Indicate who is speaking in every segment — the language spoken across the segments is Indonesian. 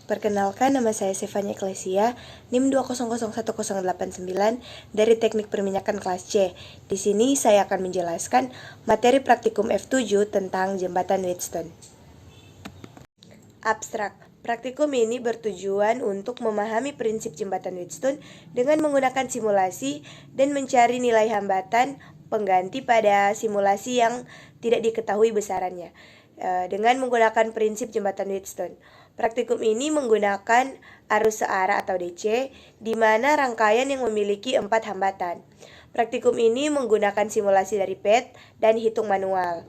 Speaker 1: Perkenalkan, nama saya Stefania Eklesia, NIM 2001089 dari Teknik Perminyakan kelas C. Di sini saya akan menjelaskan materi praktikum F7 tentang jembatan Wheatstone. Abstrak. Praktikum ini bertujuan untuk memahami prinsip jembatan Wheatstone dengan menggunakan simulasi dan mencari nilai hambatan pengganti pada simulasi yang tidak diketahui besarannya dengan menggunakan prinsip jembatan Wheatstone. Praktikum ini menggunakan arus searah atau DC, di mana rangkaian yang memiliki 4 hambatan. Praktikum ini menggunakan simulasi dari PET dan hitung manual.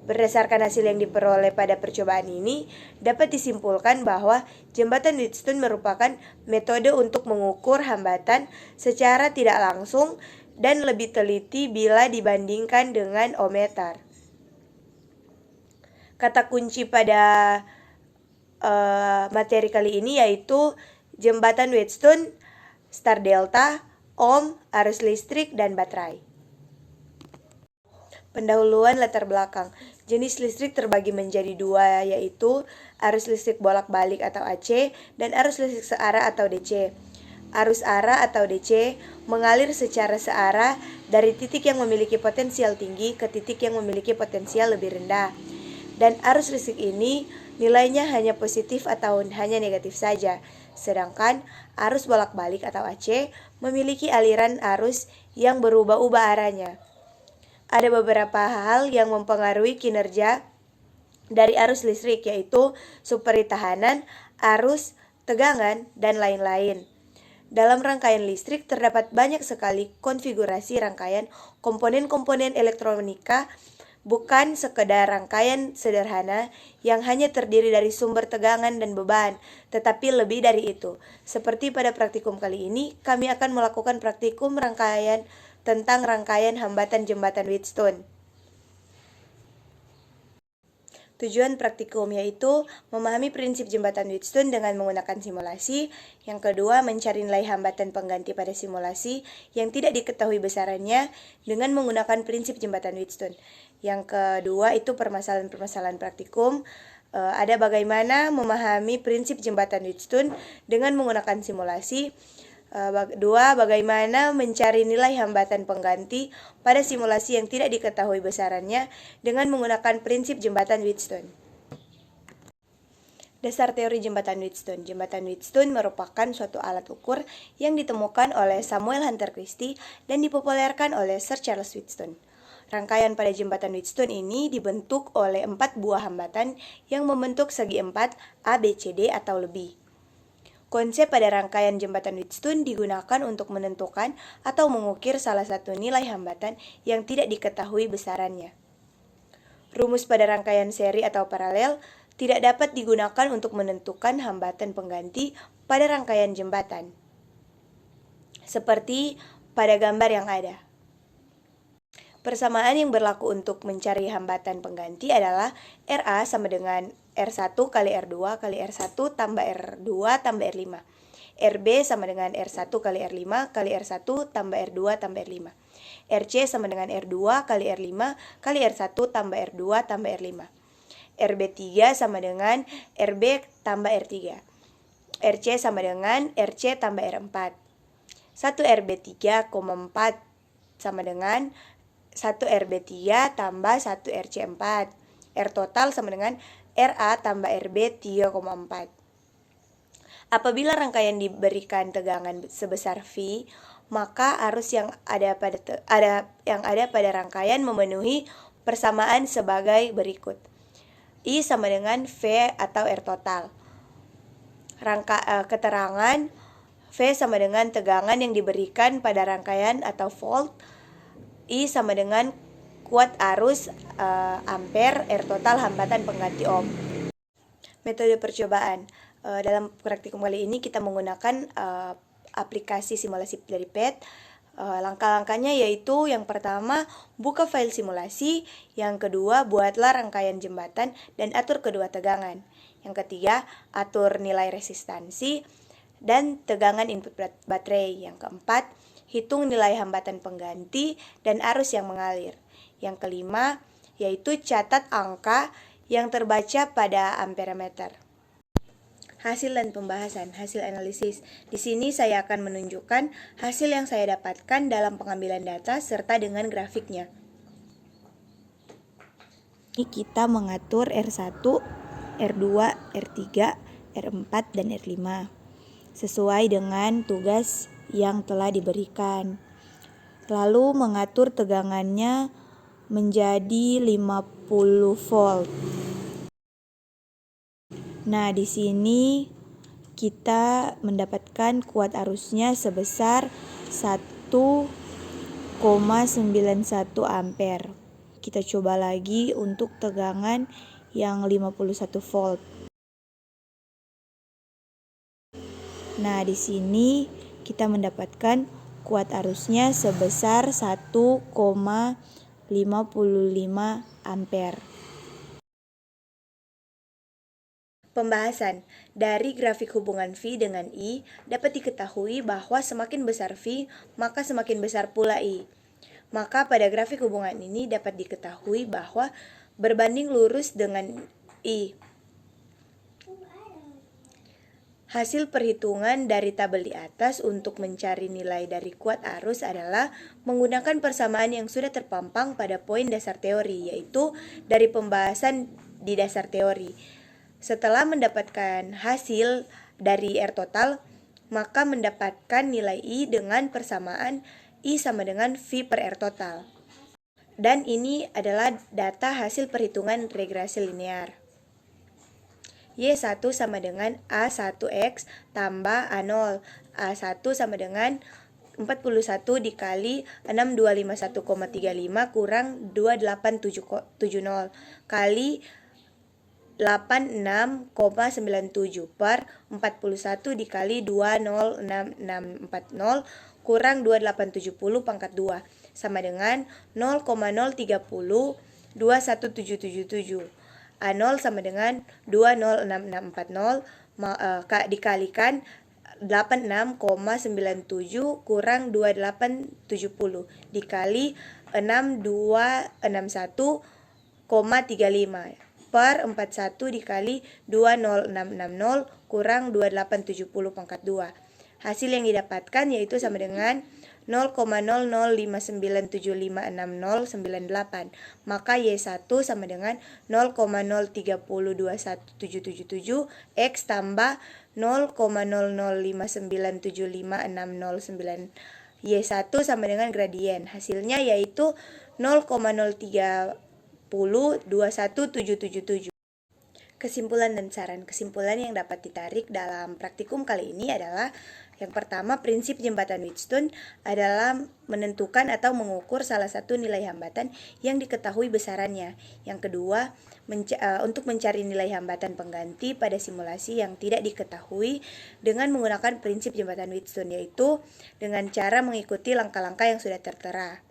Speaker 1: Berdasarkan hasil yang diperoleh pada percobaan ini, dapat disimpulkan bahwa jembatan Wheatstone merupakan metode untuk mengukur hambatan secara tidak langsung dan lebih teliti bila dibandingkan dengan ohmmeter. Kata kunci pada materi kali ini yaitu jembatan Wheatstone, star delta, ohm, arus listrik, dan baterai. Pendahuluan latar belakang. Jenis listrik terbagi menjadi dua, yaitu arus listrik bolak-balik atau AC dan arus listrik searah atau DC. Arus arah atau DC mengalir secara searah dari titik yang memiliki potensial tinggi ke titik yang memiliki potensial lebih rendah. Dan arus listrik ini nilainya hanya positif atau hanya negatif saja. Sedangkan arus bolak-balik atau AC memiliki aliran arus yang berubah-ubah arahnya. Ada beberapa hal yang mempengaruhi kinerja dari arus listrik, yaitu superi tahanan, arus, tegangan, dan lain-lain. Dalam rangkaian listrik terdapat banyak sekali konfigurasi rangkaian komponen-komponen elektronika, bukan sekedar rangkaian sederhana yang hanya terdiri dari sumber tegangan dan beban, tetapi lebih dari itu. Seperti pada praktikum kali ini, kami akan melakukan praktikum rangkaian tentang rangkaian hambatan jembatan Wheatstone. Tujuan praktikum yaitu memahami prinsip jembatan Wheatstone dengan menggunakan simulasi. Yang kedua, mencari nilai hambatan pengganti pada simulasi yang tidak diketahui besarannya dengan menggunakan prinsip jembatan Wheatstone. Yang kedua itu permasalahan-permasalahan praktikum. Ada bagaimana memahami prinsip jembatan Wheatstone dengan menggunakan simulasi. Dua, bagaimana mencari nilai hambatan pengganti pada simulasi yang tidak diketahui besarannya dengan menggunakan prinsip jembatan Wheatstone. Dasar teori jembatan Wheatstone. Jembatan Wheatstone merupakan suatu alat ukur yang ditemukan oleh Samuel Hunter Christie dan dipopulerkan oleh Sir Charles Wheatstone. Rangkaian pada jembatan Wheatstone ini dibentuk oleh 4 buah hambatan yang membentuk segi 4 ABCD atau lebih. Konsep pada rangkaian jembatan Wheatstone digunakan untuk menentukan atau mengukir salah satu nilai hambatan yang tidak diketahui besarannya. Rumus pada rangkaian seri atau paralel tidak dapat digunakan untuk menentukan hambatan pengganti pada rangkaian jembatan, seperti pada gambar yang ada. Persamaan yang berlaku untuk mencari hambatan pengganti adalah RA sama dengan R1 kali R2 kali R1 tambah R2 tambah R5. RB sama dengan R1 kali R5 kali R1 tambah R2 tambah R5. RC sama dengan R2 kali R5 kali R1 tambah R2 tambah R5. RB3 sama dengan RB tambah R3. RC sama dengan RC tambah R4. 1 RB3, 4 sama dengan 1 RB3 tambah 1 RC4. R total sama dengan RA tambah RB 3,4. Apabila rangkaian diberikan tegangan sebesar V, maka arus yang ada pada rangkaian memenuhi persamaan sebagai berikut. I sama dengan V atau R total. Keterangan V sama dengan tegangan yang diberikan pada rangkaian atau volt. I sama dengan kuat arus ampere, R total hambatan pengganti ohm. Metode percobaan. Dalam praktikum kali ini kita menggunakan aplikasi simulasi dari PET. Langkah-langkahnya yaitu yang pertama, buka file simulasi. Yang kedua, buatlah rangkaian jembatan dan atur kedua tegangan. Yang ketiga, atur nilai resistansi dan tegangan input baterai. Yang keempat, hitung nilai hambatan pengganti dan arus yang mengalir. Yang kelima, yaitu catat angka yang terbaca pada amperemeter. Hasil dan pembahasan, hasil analisis. Di sini saya akan menunjukkan hasil yang saya dapatkan dalam pengambilan data serta dengan grafiknya. Ini kita mengatur R1, R2, R3, R4, dan R5 sesuai dengan tugas yang telah diberikan. Lalu mengatur tegangannya menjadi 50 volt. Nah, di sini kita mendapatkan kuat arusnya sebesar 1,91 ampere. Kita coba lagi untuk tegangan yang 51 volt. Nah, di sini kita mendapatkan kuat arusnya sebesar 1,55 ampere. Pembahasan. Dari grafik hubungan V dengan I dapat diketahui bahwa semakin besar V, maka semakin besar pula I. Maka pada grafik hubungan ini dapat diketahui bahwa berbanding lurus dengan I. Hasil perhitungan dari tabel di atas untuk mencari nilai dari kuat arus adalah menggunakan persamaan yang sudah terpampang pada poin dasar teori, yaitu dari pembahasan di dasar teori. Setelah mendapatkan hasil dari R total, maka mendapatkan nilai I dengan persamaan I sama dengan V per R total. Dan ini adalah data hasil perhitungan regresi linear. Y1 sama dengan A1X tambah A0. A1 sama dengan 41 dikali 6251,35 kurang 2870 kali 86,97 per 41 dikali 2066640 kurang 2870 pangkat 2 sama dengan 0,030 21777. A0 sama dengan 206640 dikalikan 86,97 kurang 2870 dikali 6261,35 per 41 dikali 20660 kurang 2870 pangkat 2. Hasil yang didapatkan yaitu sama dengan 0,0059756098. Maka Y1 sama dengan 0,0302177 X tambah 0,0059756009. Y1 sama dengan gradien. Hasilnya yaitu 0,0302177. Kesimpulan dan saran. Kesimpulan yang dapat ditarik dalam praktikum kali ini adalah yang pertama, prinsip jembatan Wheatstone adalah menentukan atau mengukur salah satu nilai hambatan yang diketahui besarannya. Yang kedua, untuk mencari nilai hambatan pengganti pada simulasi yang tidak diketahui dengan menggunakan prinsip jembatan Wheatstone, yaitu dengan cara mengikuti langkah-langkah yang sudah tertera.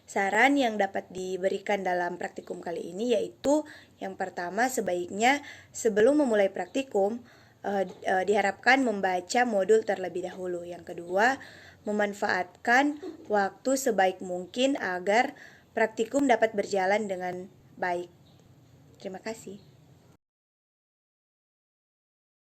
Speaker 1: Saran yang dapat diberikan dalam praktikum kali ini yaitu yang pertama, sebaiknya sebelum memulai praktikum diharapkan membaca modul terlebih dahulu. Yang kedua, memanfaatkan waktu sebaik mungkin agar praktikum dapat berjalan dengan baik. Terima kasih.